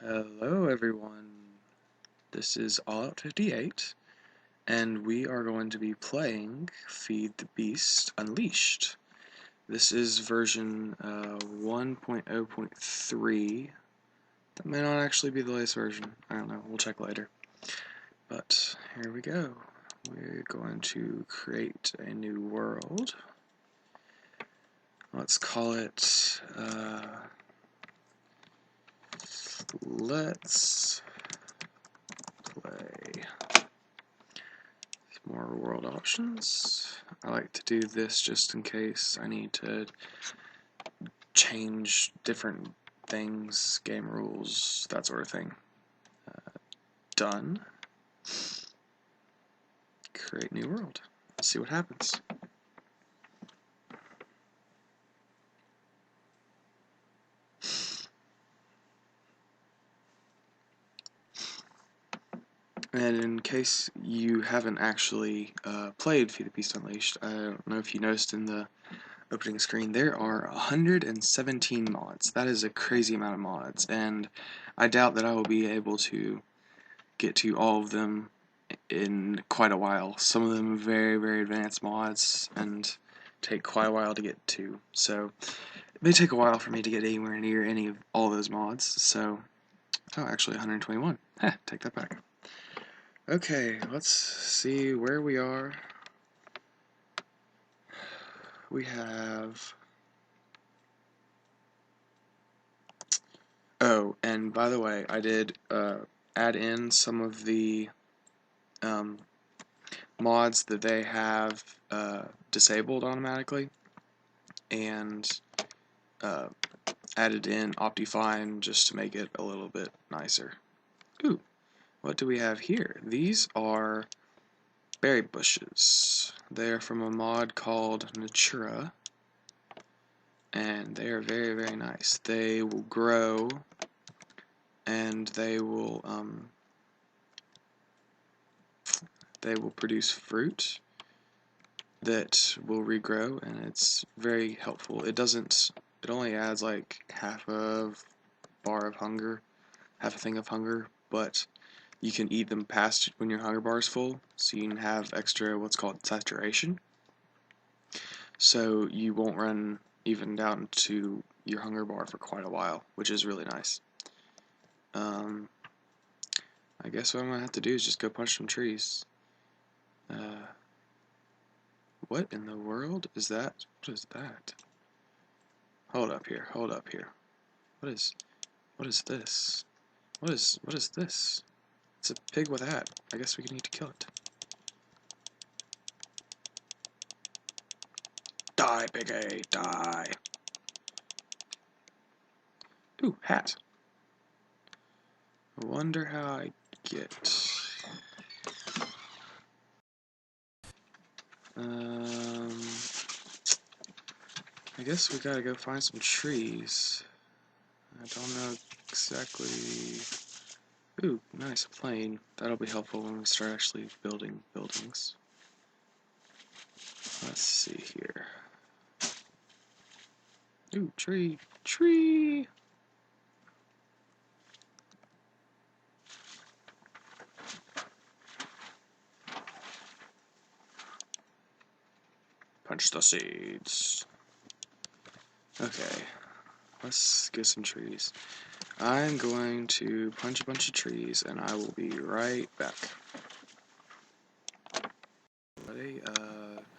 Hello everyone, this is All Out 58, and we are going to be playing Feed the Beast Unleashed. This is version 1.0.3. That may not actually be the latest version, I don't know, we'll check later. But here we go, we're going to create a new world. Let's call it, let's play. More world options. I like to do this just in case I need to change different things, game rules, that sort of thing. Done. Create new world. Let's see what happens. And in case you haven't actually played Feed the Beast Unleashed, I don't know if you noticed in the opening screen, there are 117 mods. That is a crazy amount of mods, and I doubt that I will be able to get to all of them in quite a while. Some of them are very, very advanced mods and take quite a while to get to. So it may take a while for me to get anywhere near any of all those mods. So, oh, actually 121. Heh, take that back. Okay, let's see where we are. We have... Oh, and by the way, I did add in some of the mods that they have disabled automatically, and added in Optifine just to make it a little bit nicer. Ooh, what do we have here? These are berry bushes. They are from a mod called Natura, and they are very, very nice. They will grow, and they will produce fruit that will regrow, and it's very helpful. It only adds like half a bar of hunger, half a thing of hunger, but you can eat them past when your hunger bar is full, so you can have extra what's called saturation. So you won't run even down to your hunger bar for quite a while, which is really nice. I guess what I'm going to have to do is just go punch some trees. What in the world is that? What is that? Hold up here, hold up here. What is this? What is this? It's a pig with a hat. I guess we need to kill it. Die, piggy, die. Ooh, hat. I wonder how I get... I guess we gotta go find some trees. I don't know exactly... Ooh, nice, a plane. That'll be helpful when we start actually building buildings. Let's see here. Ooh, tree! Tree! Punch the seeds. Okay, let's get some trees. I'm going to punch a bunch of trees, and I will be right back. I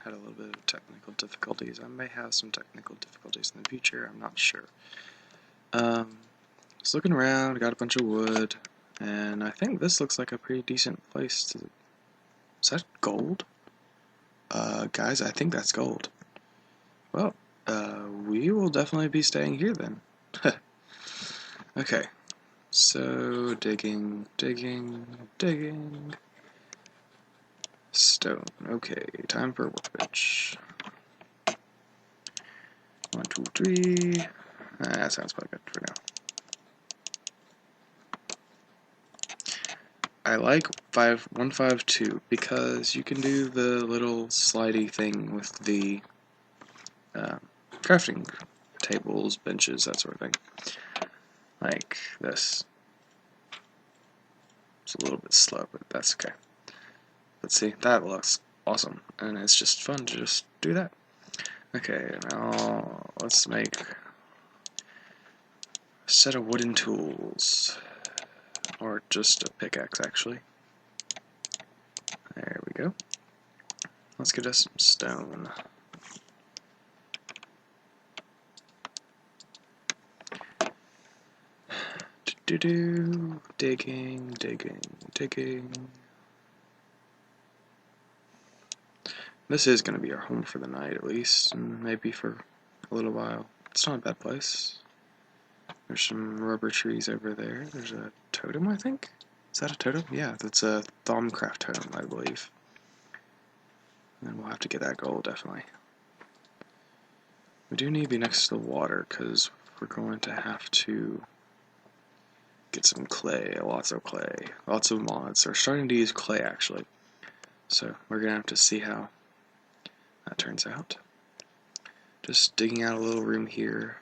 had a little bit of technical difficulties. I may have some technical difficulties in the future, I'm not sure. Just looking around, got a bunch of wood, and I think this looks like a pretty decent place to... Is that gold? Guys, I think that's gold. Well, we will definitely be staying here then. Okay, so digging, digging, digging. Stone. Okay, time for a workbench. 1, 2, 3. That sounds about good for now. I like 152 because you can do the little slidey thing with the crafting tables, benches, that sort of thing. Like this. It's a little bit slow, but that's okay. Let's see, that looks awesome, and it's just fun to just do that. Okay, now let's make a set of wooden tools, or just a pickaxe actually. There we go. Let's get us some stone. Digging, digging, digging. This is going to be our home for the night, at least, and maybe for a little while. It's not a bad place. There's some rubber trees over there. There's a totem, I think? Is that a totem? Yeah, that's a Thaumcraft totem, I believe. And we'll have to get that gold, definitely. We do need to be next to the water, because we're going to have to get some clay, lots of mods. They're starting to use clay, actually. So we're going to have to see how that turns out. Just digging out a little room here.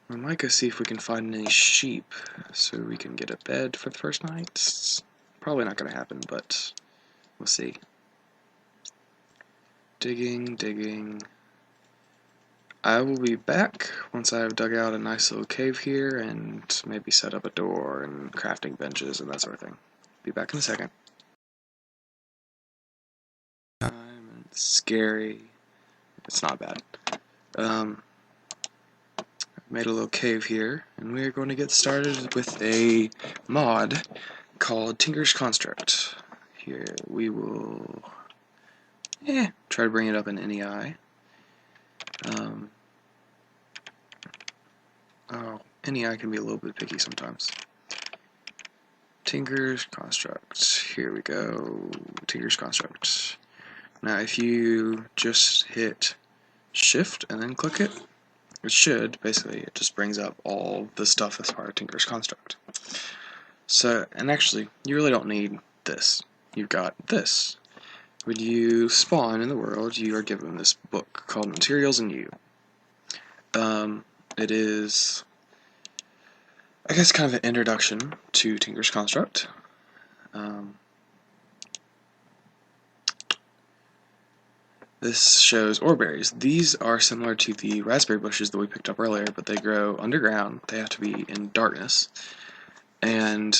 We might go see if we can find any sheep so we can get a bed for the first night. It's probably not going to happen, but we'll see. Digging, digging. I will be back once I've dug out a nice little cave here and maybe set up a door and crafting benches and that sort of thing. Be back in a second. It's scary. It's not bad. Made a little cave here, and we're going to get started with a mod called Tinker's Construct. Here we will try to bring it up in NEI. NEI can be a little bit picky sometimes. Tinker's Construct. Here we go. Tinker's Construct. Now if you just hit Shift and then click it, it should, basically, it just brings up all the stuff that's part of Tinker's Construct. So, and actually, you really don't need this. You've got this. When you spawn in the world, you are given this book called Materials and You. It is, I guess, kind of an introduction to Tinker's Construct. This shows ore berries. These are similar to the raspberry bushes that we picked up earlier, but they grow underground. They have to be in darkness. And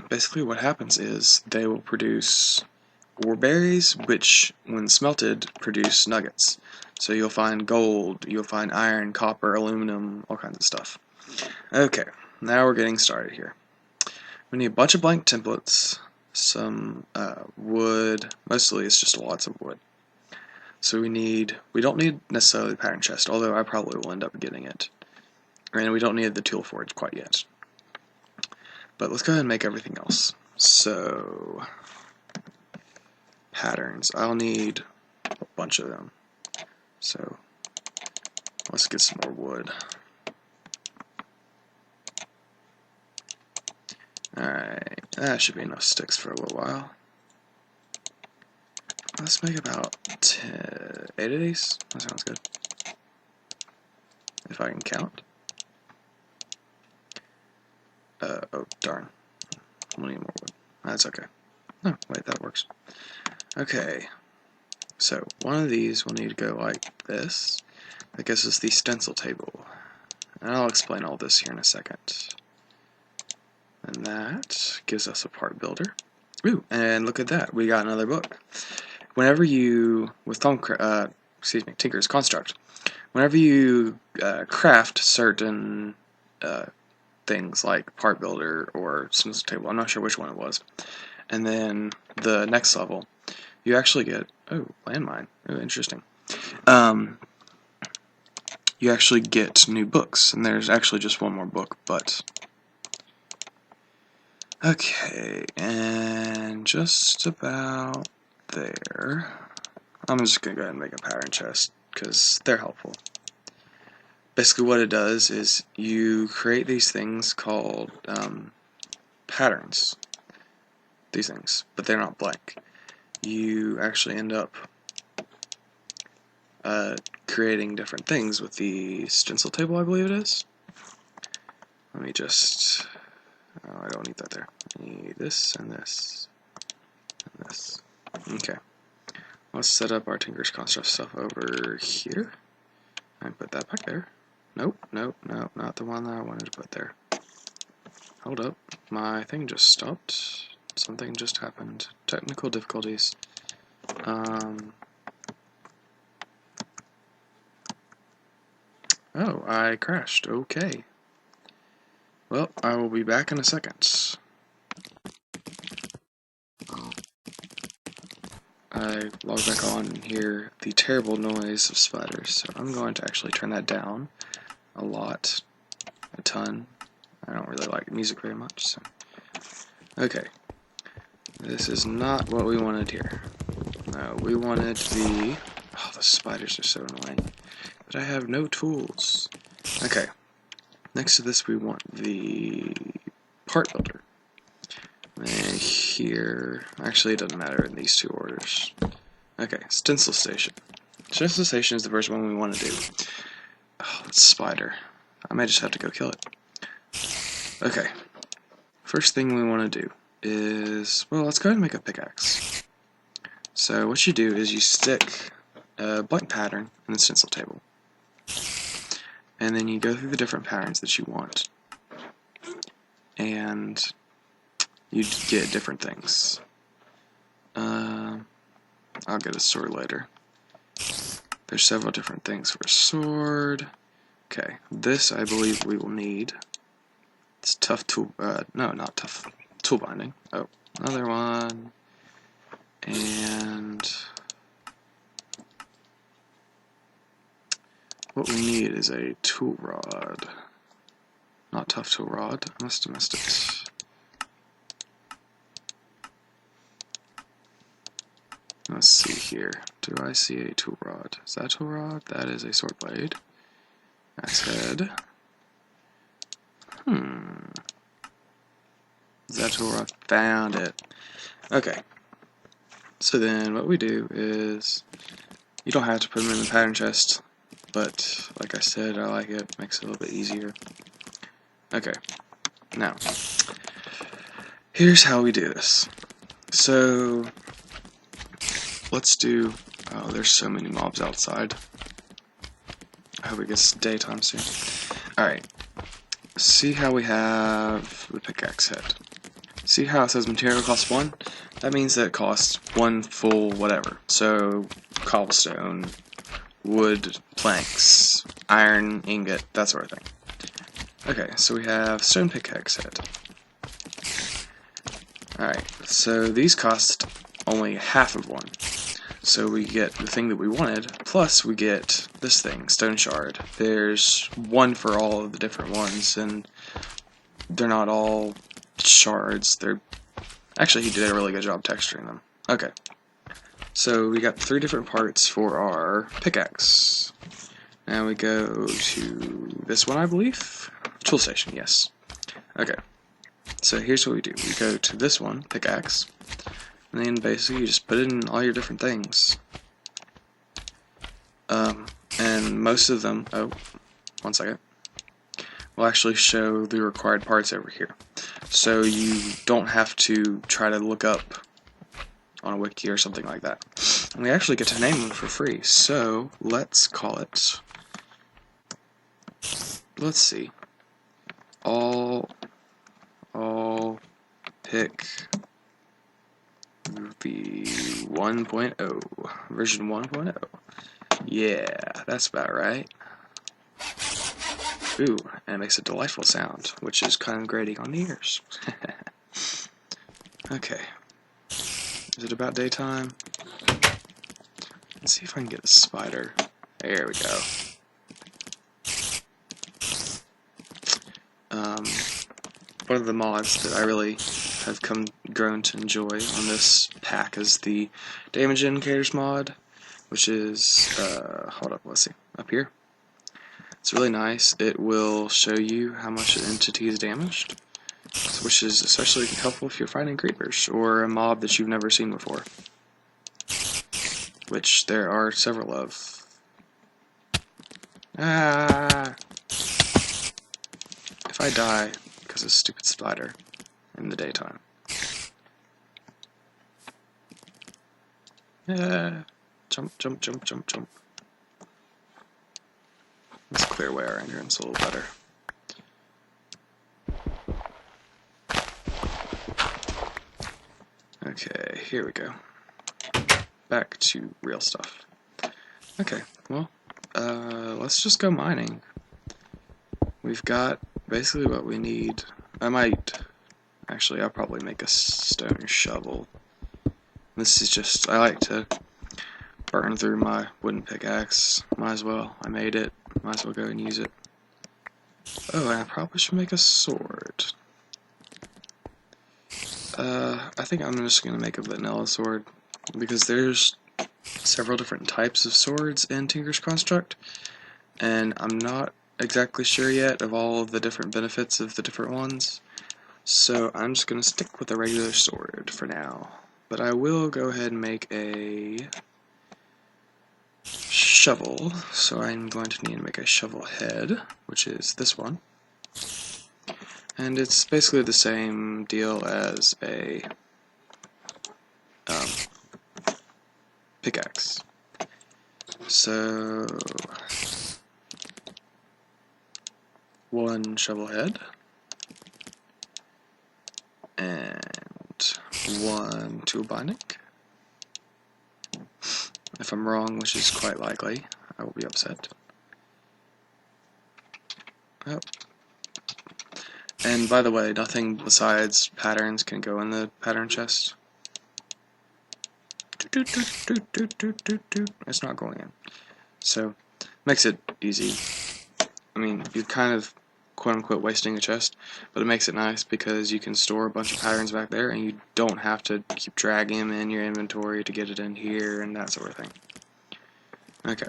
basically what happens is they will produce ore berries, which, when smelted, produce nuggets. So you'll find gold, you'll find iron, copper, aluminum, all kinds of stuff. Okay, now we're getting started here. We need a bunch of blank templates, some wood, mostly it's just lots of wood. So we don't need necessarily the pattern chest, although I probably will end up getting it. And we don't need the tool forge quite yet. But let's go ahead and make everything else. So, patterns. I'll need a bunch of them. So, let's get some more wood. Alright, that should be enough sticks for a little while. Let's make about 8 of these. That sounds good. If I can count. Oh, darn. We'll need more wood. That's okay. No, wait, that works. Okay. So, one of these will need to go like this. That gives us the stencil table. And I'll explain all this here in a second. And that gives us a part builder. Ooh, and look at that. We got another book. Whenever you, with Tinker's Construct, whenever you craft certain things like part builder or stencil table, I'm not sure which one it was, and then the next level, you actually get, oh, landmine, oh, interesting. You actually get new books, and there's actually just one more book, but okay, and just about there. I'm just going to go ahead and make a pattern chest, because they're helpful. Basically what it does is you create these things called patterns. These things, but they're not blank. You actually end up creating different things with the stencil table, I believe it is. Let me just, oh, I don't need that there. I need this and this and this. Okay. Let's set up our Tinker's Construct stuff over here. And put that back there. Nope, nope, nope, not the one that I wanted to put there. Hold up. My thing just stopped. Something just happened. Technical difficulties. Oh, I crashed. Okay. Well, I will be back in a second. I log back on and hear the terrible noise of spiders, so I'm going to actually turn that down a lot, a ton. I don't really like music very much, so. Okay. This is not what we wanted here. No, we wanted the... Oh, the spiders are so annoying. But I have no tools. Okay. Next to this, we want the part builder. And here... Actually, it doesn't matter in these two orders. Okay, stencil station. Stencil station is the first one we want to do. Oh, that's a spider. I might just have to go kill it. Okay. First thing we want to do is... Well, let's go ahead and make a pickaxe. So what you do is you stick a blank pattern in the stencil table. And then you go through the different patterns that you want. And you get different things. I'll get a sword later. There's several different things for a sword. Okay, this I believe we will need. It's tough tool, no, not tough, tool binding. Oh, another one. And what we need is a tool rod. Not tough tool rod, I must have missed it. Let's see here. Do I see a tool rod? Is that a tool rod? That is a sword blade. Axe head. Is that a tool rod? Found it. Okay. So then what we do is, you don't have to put them in the pattern chest, but like I said, I like it. Makes it a little bit easier. Okay. Now, here's how we do this. So, let's do... Oh, there's so many mobs outside. I hope it gets daytime soon. Alright. See how we have the pickaxe head. See how it says material costs 1? That means that it costs 1 full whatever. So, cobblestone, wood, planks, iron, ingot, that sort of thing. Okay, so we have stone pickaxe head. Alright, so these cost only half of 1. So we get the thing that we wanted, plus we get this thing, stone shard. There's 1 for all of the different ones, and they're not all shards. They're actually, he did a really good job texturing them. Okay, so we got 3 different parts for our pickaxe. Now we go to this one, I believe. Tool station, yes. Okay, so here's what we do. We go to this one, pickaxe. And then basically you just put in all your different things. And most of them, oh, one second, will actually show the required parts over here. So you don't have to try to look up on a wiki or something like that. And we actually get to name them for free. So let's call it, let's see, all pick the 1.0, version 1.0. Yeah, that's about right. Ooh, and it makes a delightful sound, which is kind of grating on the ears. Okay. Is it about daytime? Let's see if I can get a spider. There we go. One of the mods that I really have grown to enjoy on this pack is the Damage Indicators mod, which is, hold up, let's see, up here. It's really nice. It will show you how much an entity is damaged, which is especially helpful if you're fighting creepers or a mob that you've never seen before, which there are several of. If I die because of stupid spider in the daytime. Yeah. Jump, jump, jump, jump, jump. Let's clear away our entrance a little better. Okay, here we go. Back to real stuff. Okay, well, let's just go mining. We've got basically what we need. I'll probably make a stone shovel. This is just, I like to burn through my wooden pickaxe. Might as well, I made it. Might as well go and use it. Oh, and I probably should make a sword. I think I'm just gonna make a vanilla sword, because there's several different types of swords in Tinker's Construct, and I'm not exactly sure yet of all of the different benefits of the different ones, so I'm just gonna stick with a regular sword for now. But I will go ahead and make a shovel, so I'm going to need to make a shovel head, which is this one. And it's basically the same deal as a pickaxe. So, one shovel head, and one tool binding. If I'm wrong, which is quite likely, I will be upset. Oh. And by the way, nothing besides patterns can go in the pattern chest. It's not going in. So, makes it easy. I mean, you're kind of quote-unquote wasting a chest, but it makes it nice because you can store a bunch of patterns back there and you don't have to keep dragging them in your inventory to get it in here and that sort of thing. Okay.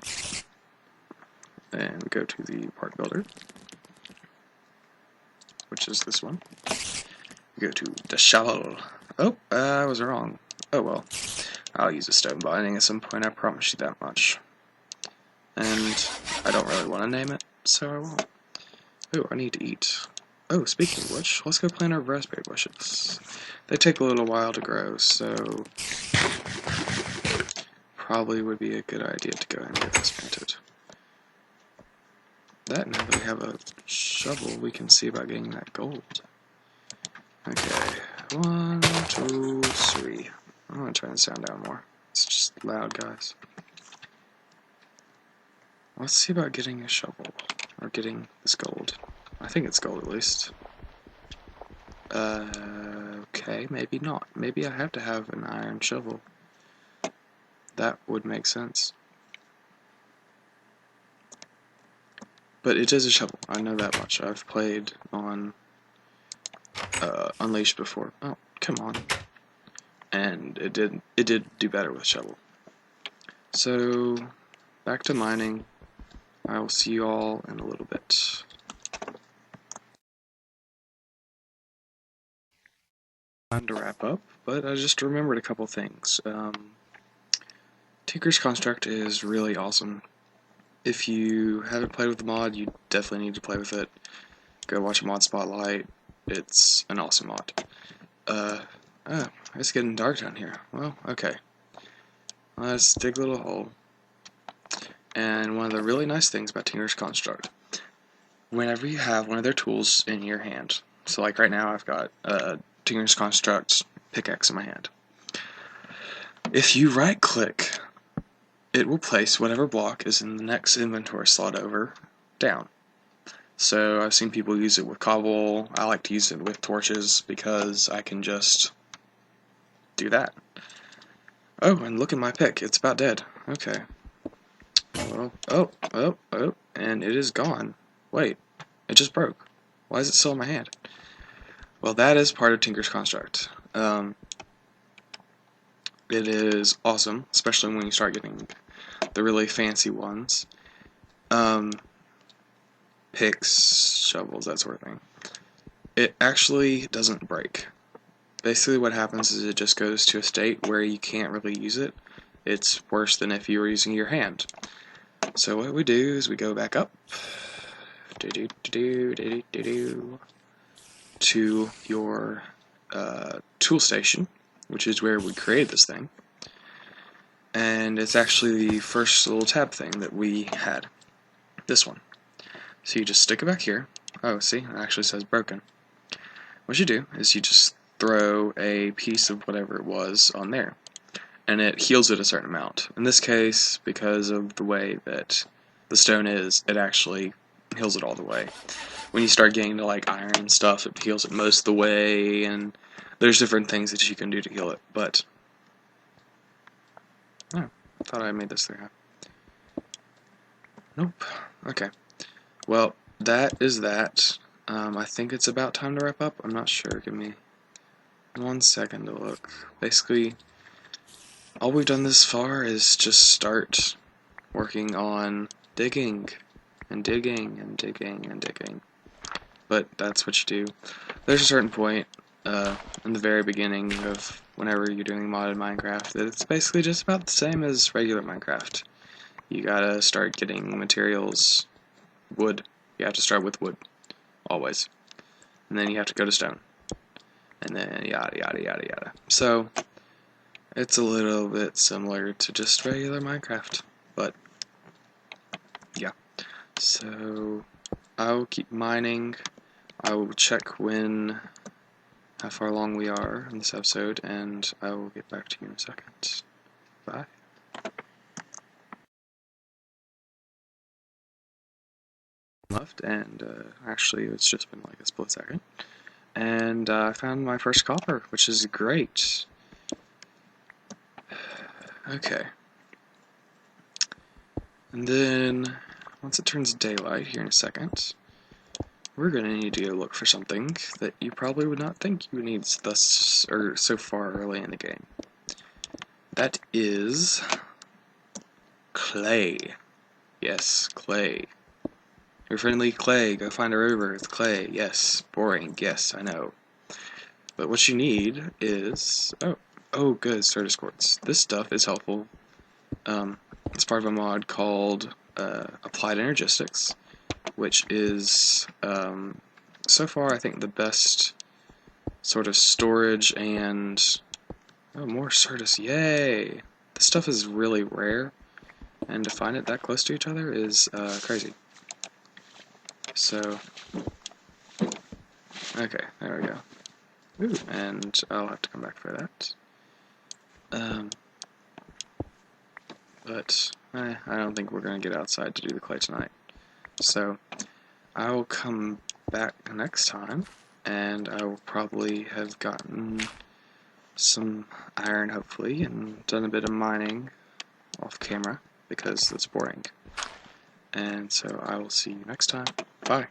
And we go to the part builder, which is this one. We go to the shovel. Oh, I was wrong. Oh well. I'll use a stone binding at some point, I promise you that much. And I don't really want to name it, so I won't. Oh, I need to eat. Oh, speaking of which, let's go plant our raspberry bushes. They take a little while to grow, so probably would be a good idea to go ahead and get this planted. Now that we have a shovel, we can see about getting that gold. Okay, 1, 2, 3. I'm gonna turn the sound down more. It's just loud, guys. Let's see about getting a shovel, or getting this gold. I think it's gold at least. Okay, maybe not. Maybe I have to have an iron shovel. That would make sense. But it is a shovel, I know that much. I've played on Unleashed before. Oh, come on. And it did do better with shovel. So, back to mining. I will see you all in a little bit. Time to wrap up, but I just remembered a couple things. Tinker's Construct is really awesome. If you haven't played with the mod, you definitely need to play with it. Go watch a mod spotlight. It's an awesome mod. It's getting dark down here. Well, okay. Let's dig a little hole. And one of the really nice things about Tinker's Construct, whenever you have one of their tools in your hand, so like right now I've got Tinker's Construct pickaxe in my hand. If you right click, it will place whatever block is in the next inventory slot over down. So I've seen people use it with cobble. I like to use it with torches because I can just do that. Oh, and look at my pick. It's about dead. Okay. Well, and it is gone. Wait, it just broke. Why is it still in my hand? Well, that is part of Tinker's Construct. It is awesome, especially when you start getting the really fancy ones. Picks, shovels, that sort of thing. It actually doesn't break. Basically what happens is it just goes to a state where you can't really use it. It's worse than if you were using your hand. So what we do is we go back up to your tool station, which is where we created this thing. And it's actually the first little tab thing that we had. This one. So you just stick it back here. Oh, see, it actually says broken. What you do is you just throw a piece of whatever it was on there, and it heals it a certain amount. In this case, because of the way that the stone is, it actually heals it all the way. When you start getting to like iron and stuff, it heals it most of the way, and there's different things that you can do to heal it, but oh, I thought I made this thing up. Nope. Okay. Well, that is that. I think it's about time to wrap up. I'm not sure. Give me 1 second to look. Basically, all we've done this far is just start working on digging and digging and digging and digging. But that's what you do. There's a certain point in the very beginning of whenever you're doing modded Minecraft that it's basically just about the same as regular Minecraft. You gotta start getting materials, wood. You have to start with wood, always. And then you have to go to stone. And then yada yada yada yada. So, it's a little bit similar to just regular Minecraft. But, yeah. So, I'll keep mining. I will check how far along we are in this episode, and I will get back to you in a second. Bye. Left, and actually it's just been like a split second, and I found my first copper, which is great. Okay, and then once it turns daylight here in a second, we're gonna need to go look for something that you probably would not think you would need thus or so far early in the game. That is clay. Yes, clay. Your friendly clay, go find a river, it's clay, yes. Boring, yes, I know. But what you need is, oh good, Certus quartz. This stuff is helpful. It's part of a mod called Applied Energistics, which is, so far I think the best sort of storage and, oh more Certus, yay! This stuff is really rare, and to find it that close to each other is crazy. So, okay, there we go. Ooh, and I'll have to come back for that. But I don't think we're going to get outside to do the clay tonight. So, I will come back next time, and I will probably have gotten some iron, hopefully, and done a bit of mining off camera, because it's boring. And so I will see you next time. Bye.